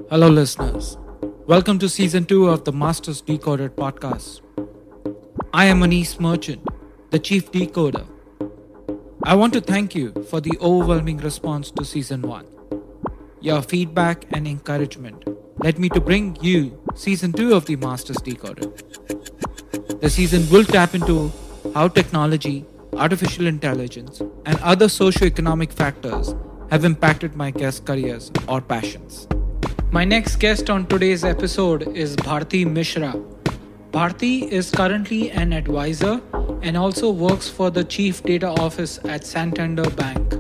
Hello, listeners. Welcome to season 2 of the Masters Decoded podcast. I am Manish Merchant, the chief decoder. I want to thank you for the overwhelming response to season 1. Your feedback and encouragement led me to bring you season 2 of the Masters Decoded. The season will tap into how technology, artificial intelligence, and other socio-economic factors have impacted my guest careers or passions. My next guest on today's episode is Bharti Mishra. Bharti is currently an advisor and also works for the Chief Data Office at Santander Bank.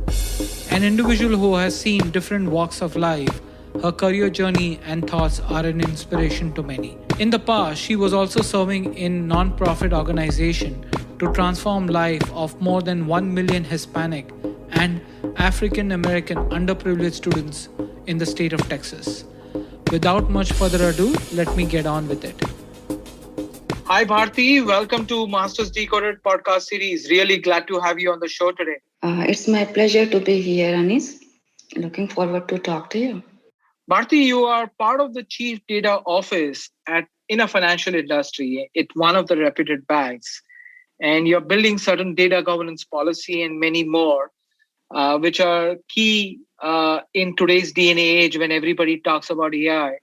An individual who has seen different walks of life, her career journey and thoughts are an inspiration to many. In the past, she was also serving in non-profit organization to transform life of more than 1 million Hispanic and African American underprivileged students in the state of Texas. Without much further ado, let me get on with it. Hi, Bharti. Welcome to Masters Decoded podcast series. Really glad to have you on the show today. It's my pleasure to be here, Anis. Looking forward to talk to you. Bharti, you are part of the chief data office in a financial industry at one of the reputed banks, and you're building certain data governance policy and many more, which are key in today's DNA age when everybody talks about AI.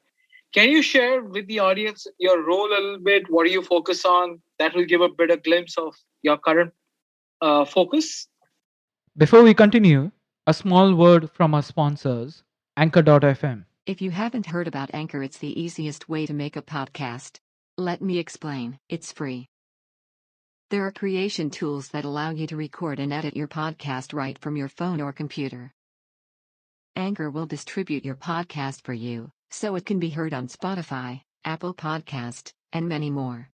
Can you share with the audience your role a little bit? What do you focus on? That will give a better glimpse of your current focus. Before we continue, a small word from our sponsors, Anchor.fm. If you haven't heard about Anchor, it's the easiest way to make a podcast. Let me explain. It's free. There are creation tools that allow you to record and edit your podcast right from your phone or computer. Anchor will distribute your podcast for you, so it can be heard on Spotify, Apple Podcast, and many more.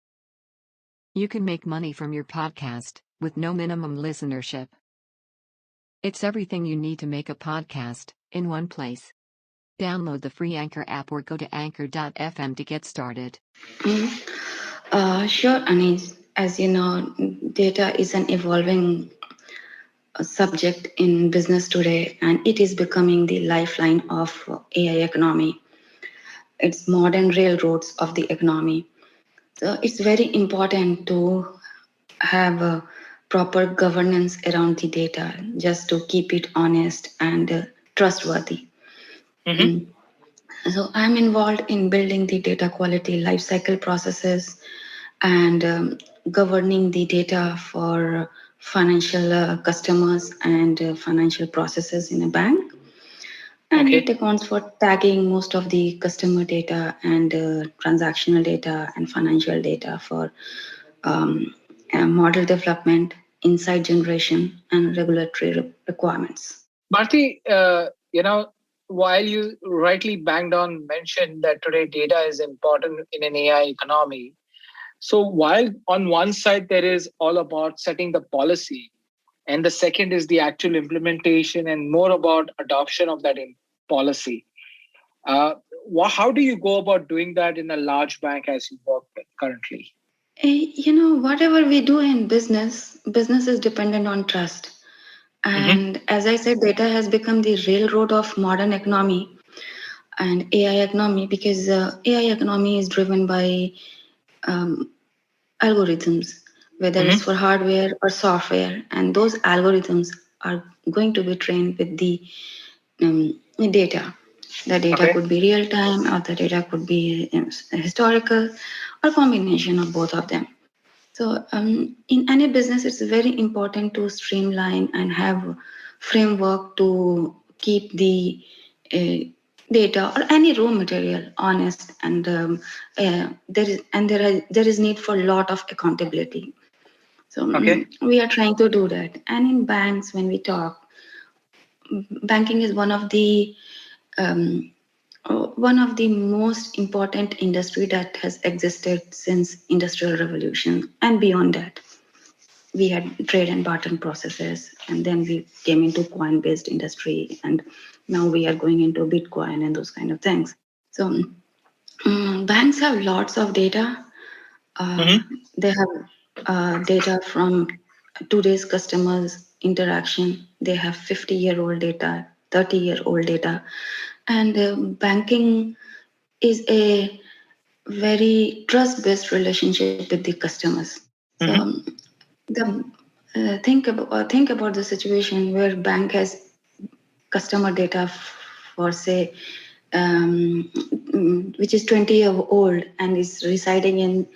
You can make money from your podcast with no minimum listenership. It's everything you need to make a podcast in one place. Download the free Anchor app or go to anchor.fm to get started. Sure, Anis. As you know, data is an evolving subject in business today, and it is becoming the lifeline of AI economy. It's modern railroads of the economy. So it's very important to have a proper governance around the data just to keep it honest and trustworthy. Mm-hmm. So I'm involved in building the data quality lifecycle processes and governing the data for financial customers and financial processes in a bank. And it accounts for tagging most of the customer data and transactional data and financial data for model development, insight generation, and regulatory requirements. Bharti, while you rightly banged on mentioned that today data is important in an AI economy, so while on one side there is all about setting the policy, and the second is the actual implementation and more about adoption of that policy. How do you go about doing that in a large bank as you work with currently? Whatever we do in business is dependent on trust. And as I said, data has become the railroad of modern economy and AI economy because AI economy is driven by algorithms, whether it's for hardware or software. And those algorithms are going to be trained with the data. The data could be real time, or the data could be historical, or combination of both of them. So in any business, it's very important to streamline and have framework to keep the data or any raw material honest, and there is need for a lot of accountability. So we are trying to do that. And in banks, when we talk, banking is one of the most important industry that has existed since industrial revolution, and beyond that we had trade and barter processes, and then we came into coin based industry, and now we are going into Bitcoin and those kind of things. So banks have lots of data. They have data from today's customers interaction. They have 50-year-old data, 30-year-old data, and banking is a very trust-based relationship with the customers. So Mm-hmm. the think about the situation where bank has customer data for say which is 20-year old and is residing in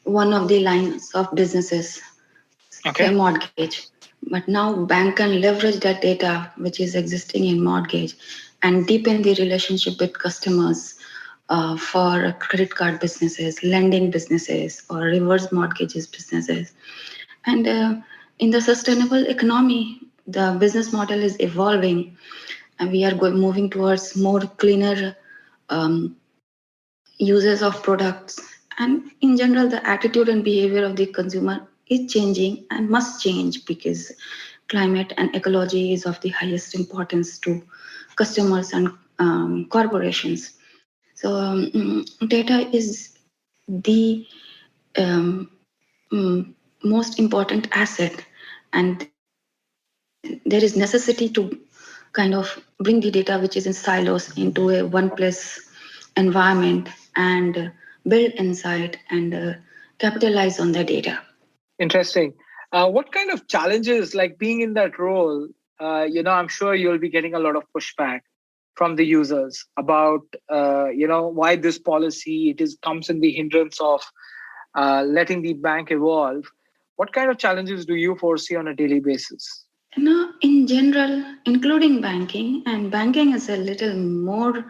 one of the lines of businesses, say Okay. mortgage. But now bank can leverage that data which is existing in mortgage and deepen the relationship with customers for credit card businesses, lending businesses, or reverse mortgages businesses. And in the sustainable economy, the business model is evolving, and we are moving towards more cleaner um, uses of products. And in general, the attitude and behavior of the consumer is changing and must change because climate and ecology is of the highest importance to customers and corporations. So, data is the um, mm, most important asset, and there is necessity to kind of bring the data which is in silos into a one place environment and build insight and capitalize on the data. Interesting. What kind of challenges, like being in that role, I'm sure you'll be getting a lot of pushback from the users about, why this policy, it is comes in the hindrance of letting the bank evolve. What kind of challenges do you foresee on a daily basis? Now, in general, including banking, and banking is a little more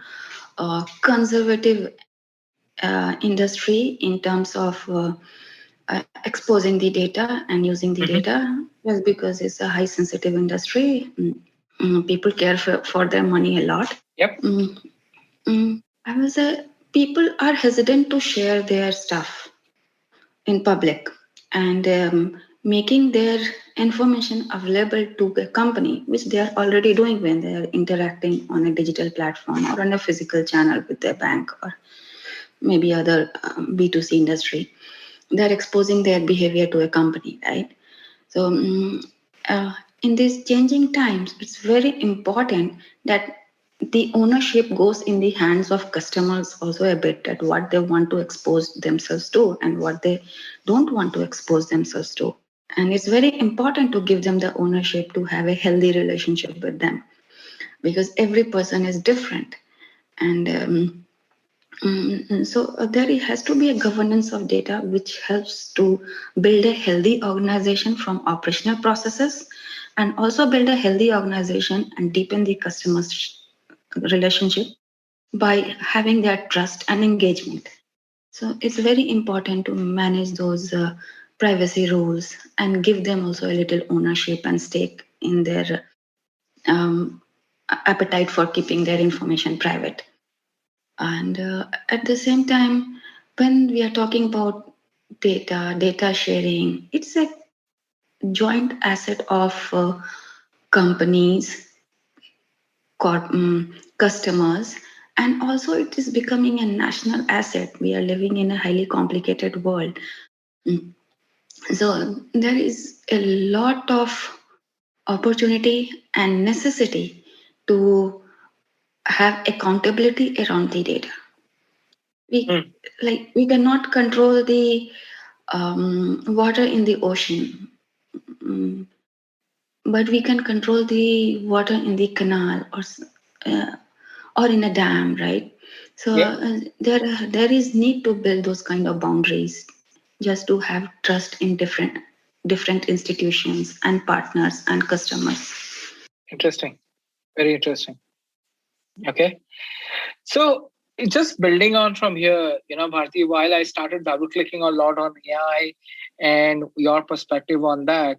conservative industry in terms of exposing the data and using the Hmm. data, just because it's a high sensitive industry. People care for their money a lot. Yep. Mm, I will say people are hesitant to share their stuff in public and making their information available to a company, which they are already doing when they are interacting on a digital platform or on a physical channel with their bank or maybe other B2C industry. They're exposing their behavior to a company, right? So, uh, in these changing times, it's very important that the ownership goes in the hands of customers also a bit at what they want to expose themselves to and what they don't want to expose themselves to. And it's very important to give them the ownership to have a healthy relationship with them because every person is different. And there has to be a governance of data which helps to build a healthy organization from operational processes and also build a healthy organization and deepen the customer's relationship by having their trust and engagement. So it's very important to manage those privacy rules and give them also a little ownership and stake in their um, appetite for keeping their information private. And at the same time, when we are talking about data sharing, it's a joint asset of companies, customers, and also it is becoming a national asset. We are living in a highly complicated world. Mm. So there is a lot of opportunity and necessity to have accountability around the data. We Mm. we cannot control the water in the ocean, mm, but we can control the water in the canal uh, or in a dam, right? So Yep. there is need to build those kind of boundaries just to have trust in different institutions and partners and customers. Interesting. Very interesting. Okay. So just building on from here, Bharti, while I started double clicking a lot on AI and your perspective on that,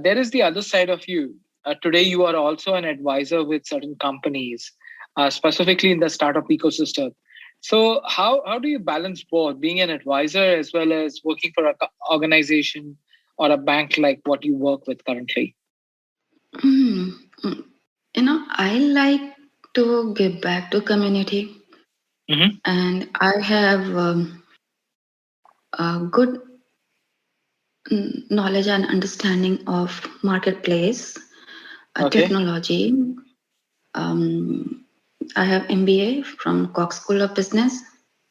there is the other side of you. Today, you are also an advisor with certain companies, specifically in the startup ecosystem. So, how do you balance both being an advisor as well as working for an organization or a bank like what you work with currently? Mm, mm. I like to give back to community, Hmm. and I have a good knowledge and understanding of marketplace, Okay. technology. Um, I have MBA from Cox School of Business.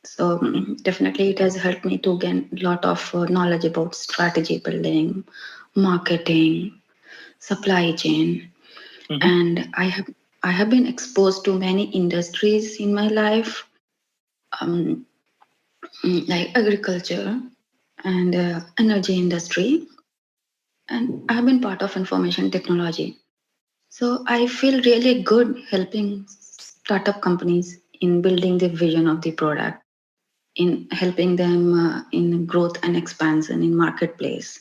So definitely it has helped me to gain a lot of knowledge about strategy building, marketing, supply chain, Mm-hmm. and I have been exposed to many industries in my life, um, like agriculture and energy industry, and I have been part of information technology. So I feel really good helping startup companies in building the vision of the product, in helping them in growth and expansion in marketplace.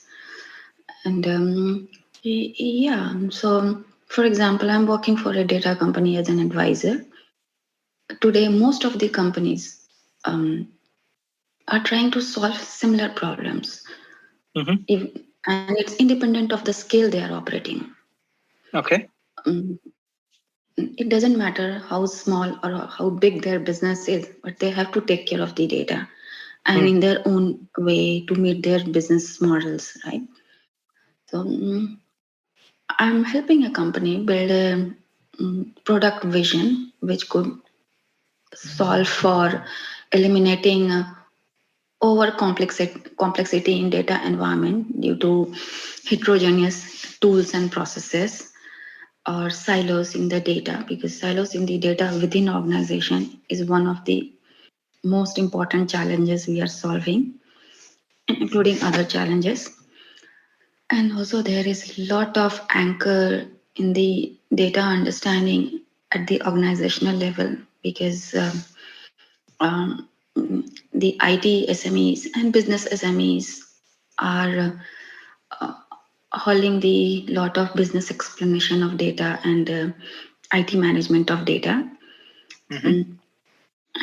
And yeah, so for example, I'm working for a data company as an advisor. Today, most of the companies um, are trying to solve similar problems, Mm-hmm. if, and it's independent of the scale they are operating. Okay. Um, it doesn't matter how small or how big their business is, but they have to take care of the data and Mm. in their own way to meet their business models, right? So I'm helping a company build a product vision which could solve for eliminating over complexity in data environment due to heterogeneous tools and processes or silos in the data, because silos in the data within organization is one of the most important challenges we are solving, including other challenges. And also there is a lot of anchor in the data understanding at the organizational level, because um, the IT SMEs and business SMEs are holding the lot of business explanation of data and IT management of data. Mm-hmm. Mm.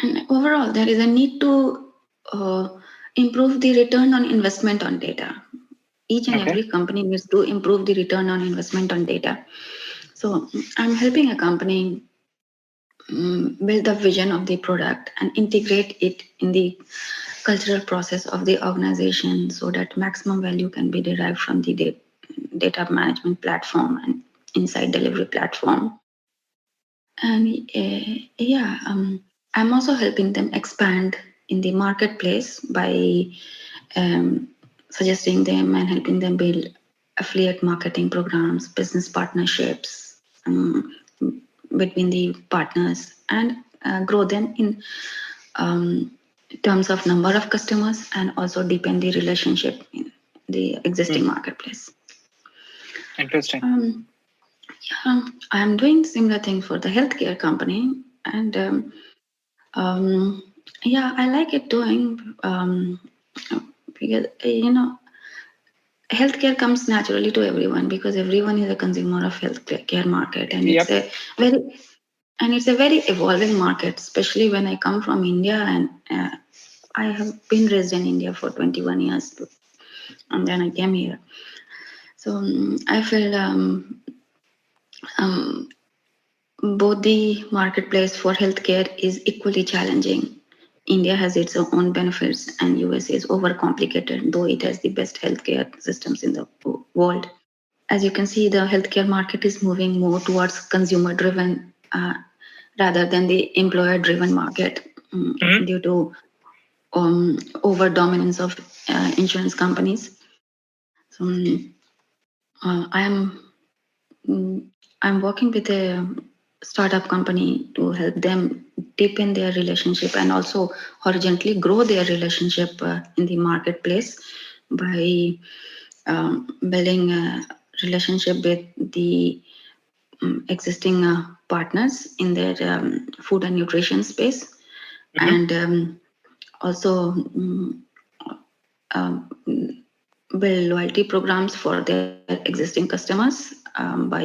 And overall, there is a need to uh, improve the return on investment on data. Each and Okay. every company needs to improve the return on investment on data. So I'm helping a company build the vision of the product and integrate it in the cultural process of the organization so that maximum value can be derived from the data management platform and inside delivery platform. And yeah, I'm also helping them expand in the marketplace by um, suggesting them and helping them build affiliate marketing programs, business partnerships between the partners, and grow them in um, terms of number of customers and also deepen the relationship in the existing Mm. marketplace. Interesting. Um, I'm doing similar thing for the healthcare company, and um, yeah, I like it doing because healthcare comes naturally to everyone because everyone is a consumer of healthcare market, and Yep. very it's a very evolving market, especially when I come from India, and I have been raised in India for 21 years, and then I came here. So I feel um, both the marketplace for healthcare is equally challenging. India has its own benefits, and US is overcomplicated, though it has the best healthcare systems in the world. As you can see, the healthcare market is moving more towards consumer driven rather than the employer driven market Mm-hmm. due to over dominance of insurance companies. So I am mm, I'm working with a startup company to help them deepen their relationship and also horizontally grow their relationship in the marketplace by building a relationship with the existing partners in their food and nutrition space, Mm-hmm. and also um, build loyalty programs for their existing customers by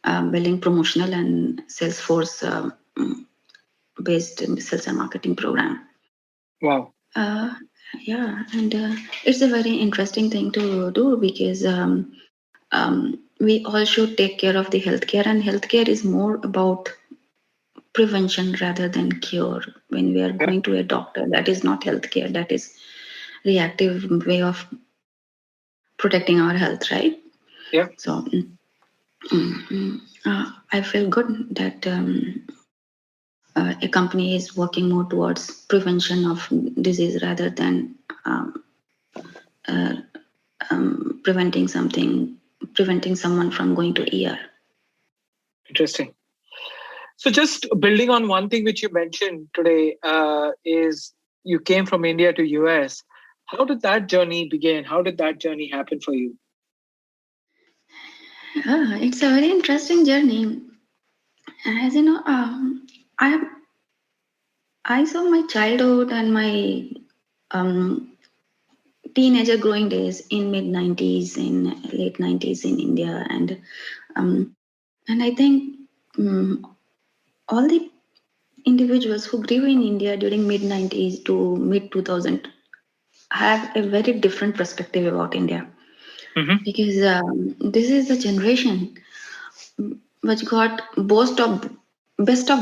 building promotional and Salesforce based sales and marketing program. Wow. Uh, yeah, and it's a very interesting thing to do because we all should take care of the healthcare, and healthcare is more about prevention rather than cure. When we are Yeah. going to a doctor, that is not healthcare, that is reactive way of protecting our health, right? Yeah. So I feel good that a company is working more towards prevention of disease rather than uh, preventing someone from going to ER. Interesting. So just building on one thing which you mentioned today is you came from India to US. How did that journey begin? How did that journey happen for you? It's a very interesting journey. As you know, I saw my childhood and my um, teenager growing days in mid 90s, in late 90s in India, um, and I think all the individuals who grew in India during mid 90s to mid 2000 have a very different perspective about India, because this is the generation which got best of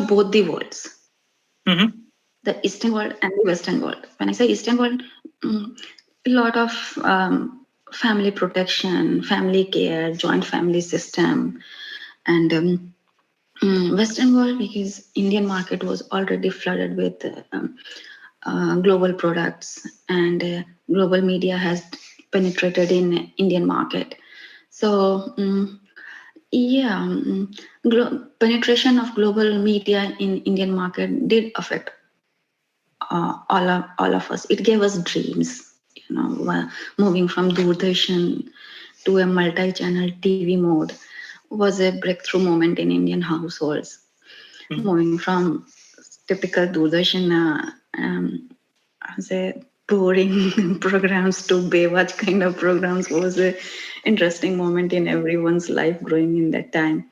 both the worlds, the Eastern world and the Western world. When I say Eastern world, a lot of family protection, family care, joint family system, and Western world, because Indian market was already flooded with global products, and global media has penetrated in Indian market. So penetration of global media in Indian market did affect all of us. It gave us dreams, moving from Doordarshan to a multi-channel TV mode was a breakthrough moment in Indian households. Moving from typical Doordarshan as a boring programs to Baywatch kind of programs was a interesting moment in everyone's life growing in that time.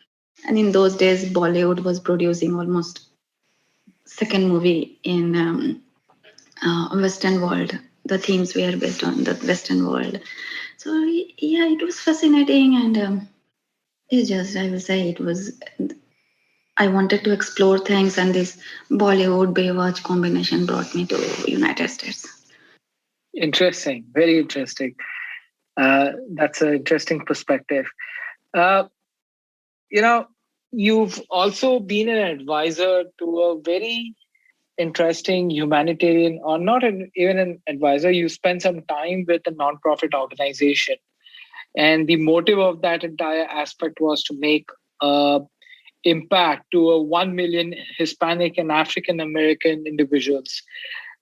And in those days, Bollywood was producing almost second movie in Western world. The themes were based on the Western world. So yeah, it was fascinating, and it's just, I will say, it was. I wanted to explore things, and this Bollywood Baywatch combination brought me to United States. Interesting. Very interesting. That's an interesting perspective. Uh, you've also been an advisor to a very interesting humanitarian, or not even an advisor. You spent some time with a nonprofit organization, and the motive of that entire aspect was to make impact to 1 million Hispanic and African American individuals.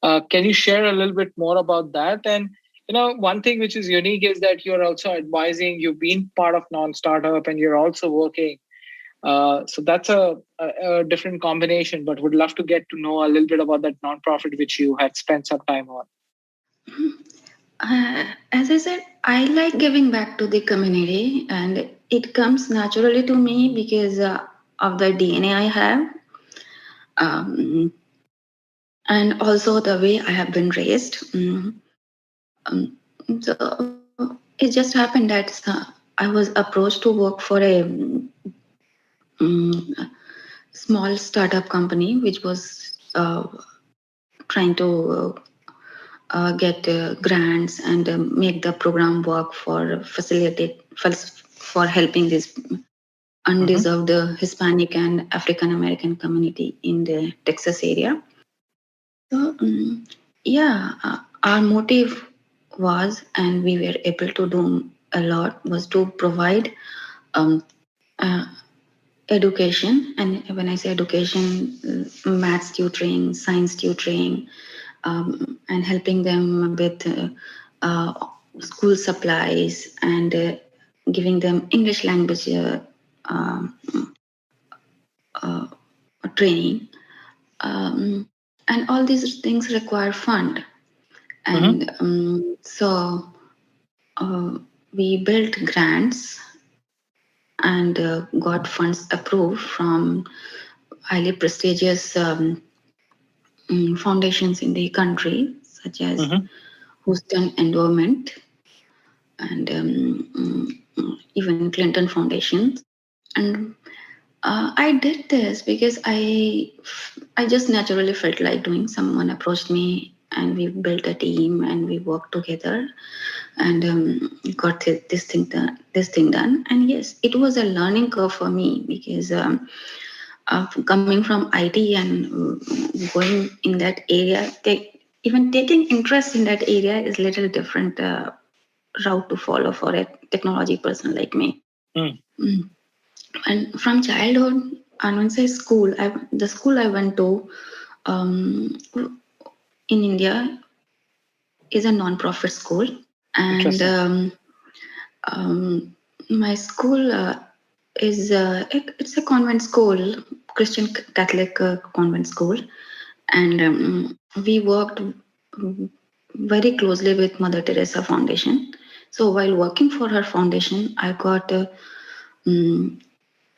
Can you share a little bit more about that? And one thing which is unique is that you're also advising. You've been part of non-startup, and you're also working. So that's a different combination. But would love to get to know a little bit about that nonprofit which you had spent some time on. As I said, I like giving back to the community, and it comes naturally to me because of the DNA I have, and also the way I have been raised. So it just happened that I was approached to work for a small startup company which was trying to get grants and make the program work for helping this undeserved Hispanic and African American community in the Texas area. So our motive was, and we were able to do a lot, was to provide education. And when I say education, maths tutoring, science tutoring, and helping them with school supplies, and giving them English language training. And all these things require fund. And so we built grants and got funds approved from highly prestigious foundations in the country, such as Houston Endowment and even Clinton Foundation. And I did this because I just naturally felt like doing. Someone approached me, and we built a team, and we worked together, and got this thing done. And yes, it was a learning curve for me because coming from IT and going in that area, even taking interest in that area is little different route to follow for a technology person like me. Mm. Mm. And from childhood, and once I school, the school I went to um, in India is a non-profit school, and Interesting. my school it's a convent school, Christian Catholic convent school, and we worked very closely with Mother Teresa Foundation. So while working for her foundation, I got a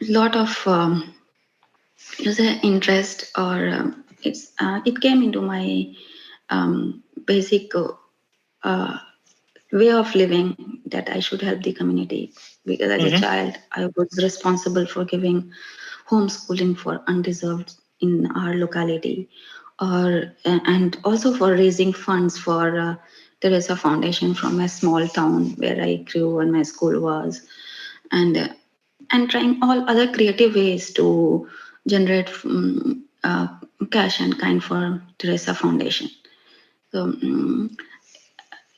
lot of user interest, or it came into my basic way of living that I should help the community, because as a Mm-hmm. child I was responsible for giving homeschooling for undeserved in our locality, or and also for raising funds for Teresa Foundation from a small town where I grew and my school was, and trying all other creative ways to generate cash and kind for Teresa Foundation. So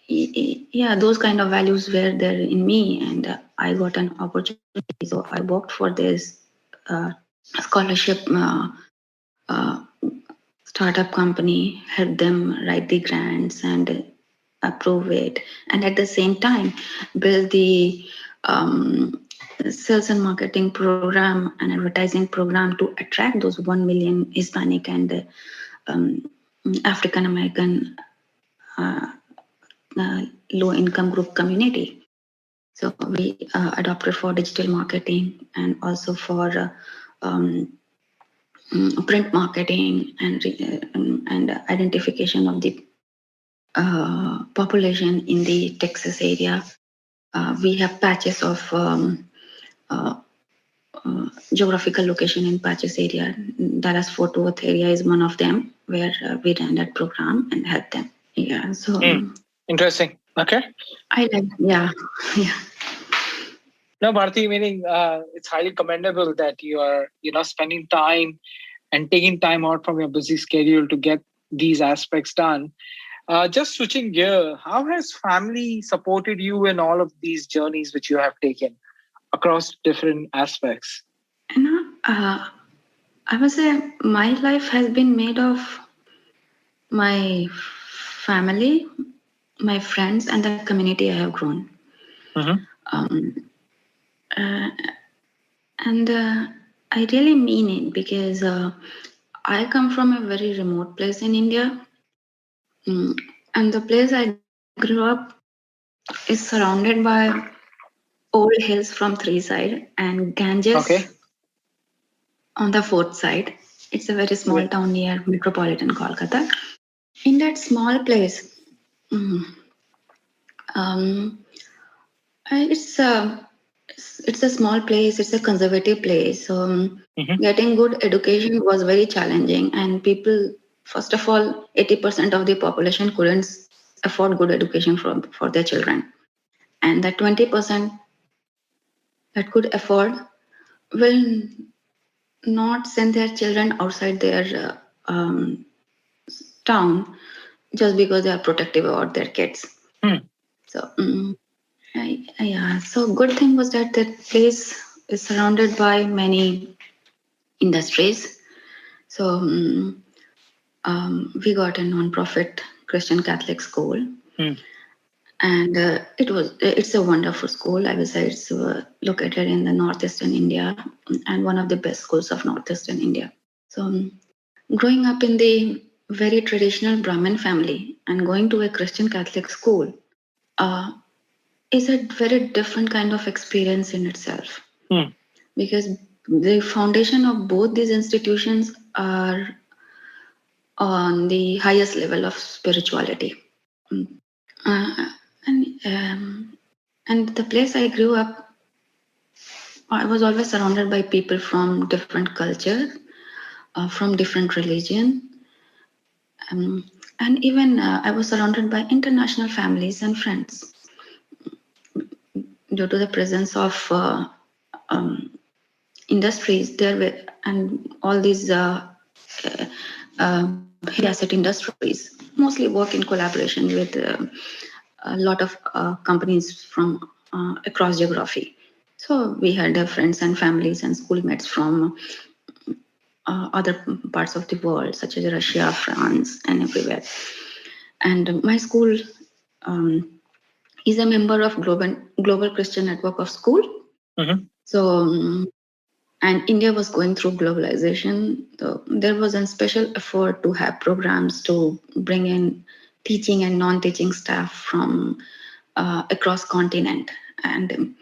yeah, those kind of values were there in me, and I got an opportunity. So I worked for this scholarship startup company, help them write the grants and approve it, and at the same time build the sales and marketing program and advertising program to attract those 1 million Hispanic and African American low income group community. So we adopted for digital marketing and also for print marketing and identification of the population in the Texas area. We have patches of geographical location in patches area. Dallas Fort Worth area is one of them where we ran that program and helped them. Yeah, so Interesting. Okay. I like, yeah, yeah. No, Bharti, meaning it's highly commendable that you are, spending time and taking time out from your busy schedule to get these aspects done. Just switching gear, how has family supported you in all of these journeys which you have taken across different aspects? You know, I would say my life has been made of my family, my friends, and the community I have grown. Mm-hmm. Um, uh, and I really mean it, because I come from a very remote place in India. And the place I grew up is surrounded by old hills from three sides and Ganges Okay. on the fourth side. It's a very small Great. town near metropolitan Kolkata. In that small place, mm, um, it's a small place. It's a conservative place. So Mm-hmm. getting good education was very challenging, and people, first of all, 80% of the population couldn't afford good education for their children, and that 20% that could afford will not send their children outside their town just because they are protective about their kids. Hmm. So yeah, so good thing was that that place is surrounded by many industries. So we got a non-profit Christian Catholic school, Hmm. and it's a wonderful school. I would say it's located in the northeastern India and one of the best schools of northeastern India. So growing up in the very traditional Brahmin family and going to a Christian Catholic school uh, is a very different kind of experience in itself, Hmm. because the foundation of both these institutions are on the highest level of spirituality. Uh, and and the place I grew up, I was always surrounded by people from different culture, from different religion, and even I was surrounded by international families and friends due to the presence of industries there were, and all these heavy asset industries mostly work in collaboration with a lot of companies from across geography. So we had friends and families and schoolmates from other parts of the world, such as Russia, France, and everywhere. And my school is a member of Global Christian Network of School. Mm-hmm. So, and India was going through globalization. So there was a special effort to have programs to bring in teaching and non-teaching staff from across continent, and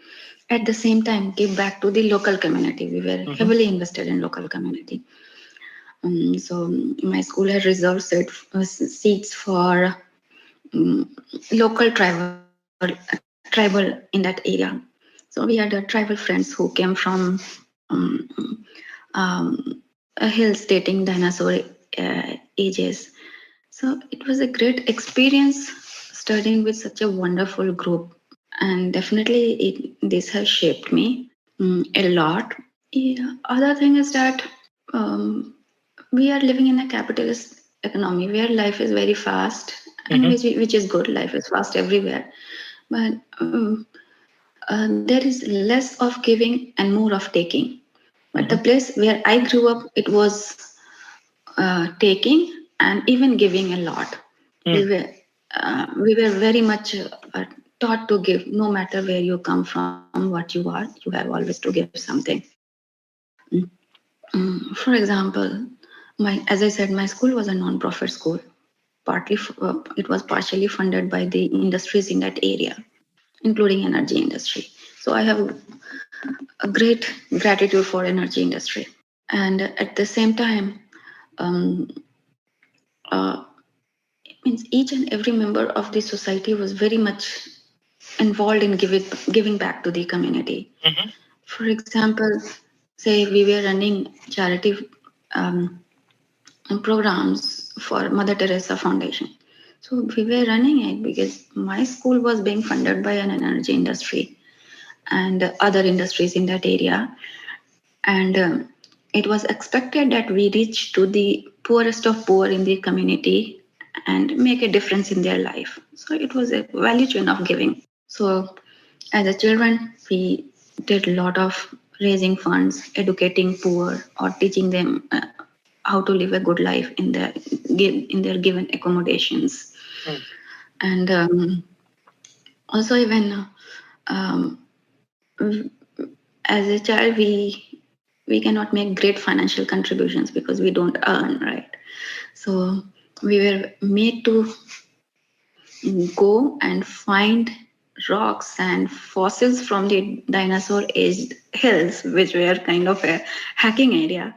at the same time give back to the local community. We were heavily invested in local community. So my school had reserved seats for local tribal in that area. So we had tribal friends who came from um, hills dating dinosaur ages. So it was a great experience studying with such a wonderful group, and definitely this has shaped me a lot. Yeah. Other thing is that um, we are living in a capitalist economy where life is very fast, and which is good. Life is fast everywhere, but there is less of giving and more of taking. But the place where I grew up, it was taking and even giving a lot. We were very much taught to give, no matter where you come from, what you are. You have always to give something. For example, as I said, my school was a non-profit school. It was partially funded by the industries in that area, including energy industry. So I have a great gratitude for energy industry. And at the same time, um, uh, means each and every member of the society was very much involved in giving back to the community. For example, say we were running charity um, programs for Mother Teresa Foundation. So we were running it because my school was being funded by an energy industry and other industries in that area. And it was expected that we reach to the poorest of poor in the community and make a difference in their life. So it was a value chain of giving. So as a children, we did a lot of raising funds, educating poor, or teaching them how to live a good life in their given accommodations. And also even um, as a child, we cannot make great financial contributions because we don't earn, right? So we were made to go and find rocks and fossils from the dinosaur aged hills, which were kind of a hacking area,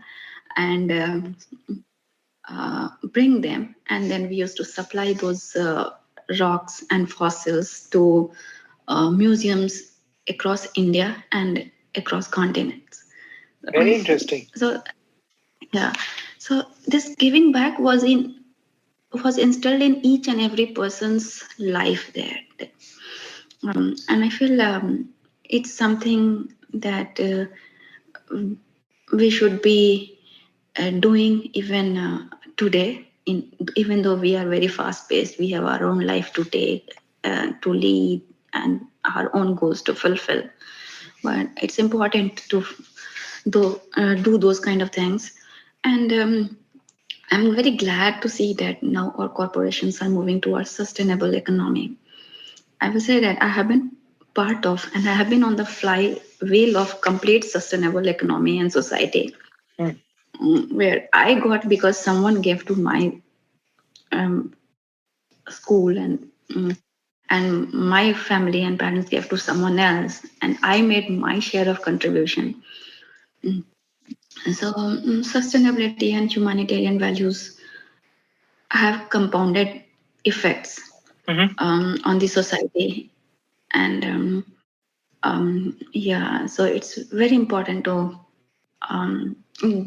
and bring them. And then we used to supply those rocks and fossils to museums across India and across continents. Very interesting. So yeah, so this giving back was instilled in each and every person's life there. And I feel it's something that we should be doing even today. Even though we are very fast paced, we have our own life to take, to lead, and our own goals to fulfill. But it's important to do those kind of things. And I'm very glad to see that now our corporations are moving towards sustainable economy. I will say that I have been part of, and I have been on the flywheel of complete sustainable economy and society, where I got because someone gave to my um, school, and my family and parents gave to someone else, and I made my share of contribution. So sustainability and humanitarian values have compounded effects on the society, and yeah, so it's very important to um,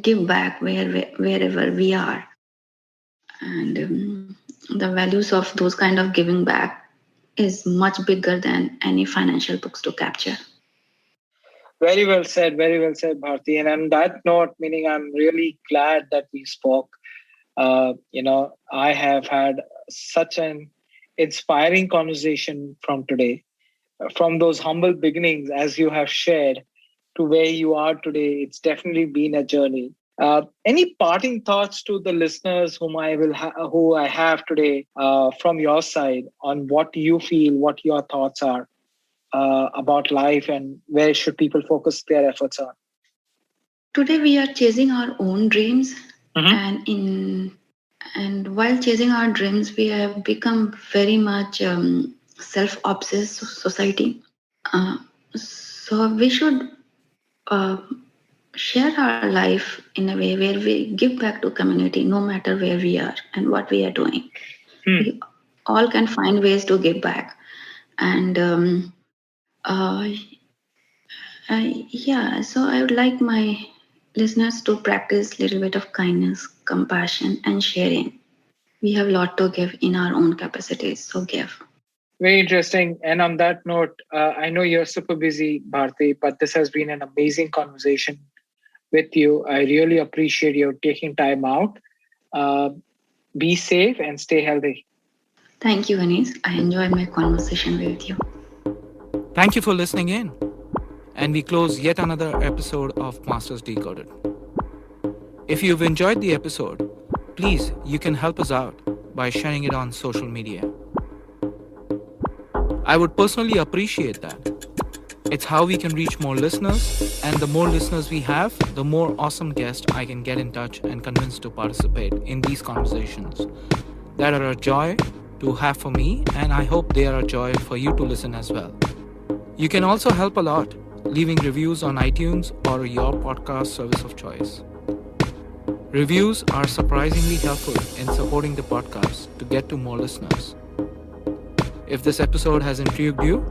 give back wherever we are, and the values of those kind of giving back is much bigger than any financial books to capture. Very well said. Very well said, Bharti. And on that note, meaning I'm really glad that we spoke. I have had such an inspiring conversation from today, from those humble beginnings, as you have shared, to where you are today. It's definitely been a journey. Any parting thoughts to the listeners who I have today from your side on what you feel, what your thoughts are about life, and where should people focus their efforts on? Today we are chasing our own dreams, Mhm. and while chasing our dreams, we have become very much self-obsessed society. Uh, so we should uh, share our life in a way where we give back to community, no matter where we are and what we are doing. Hmm. We all can find ways to give back, and uh, yeah. So I would like my listeners to practice a little bit of kindness, compassion, and sharing. We have a lot to give in our own capacities, so give. Very interesting. And on that note, I know you're super busy, Bharti, but this has been an amazing conversation with you. I really appreciate you taking time out. Uh, be safe and stay healthy. Thank you, Anis. I enjoyed my conversation with you. Thank you for listening in. And we close yet another episode of Masters Decoded. If you've enjoyed the episode, please, you can help us out by sharing it on social media. I would personally appreciate that. It's how we can reach more listeners, and the more listeners we have, the more awesome guests I can get in touch and convince to participate in these conversations that are a joy to have for me, and I hope they are a joy for you to listen as well. You can also help a lot leaving reviews on iTunes or your podcast service of choice. Reviews are surprisingly helpful in supporting the podcast to get to more listeners. If this episode has intrigued you,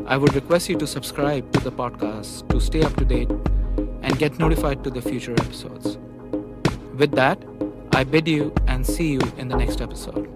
I would request you to subscribe to the podcast to stay up to date and get notified to the future episodes. With that, I bid you and see you in the next episode.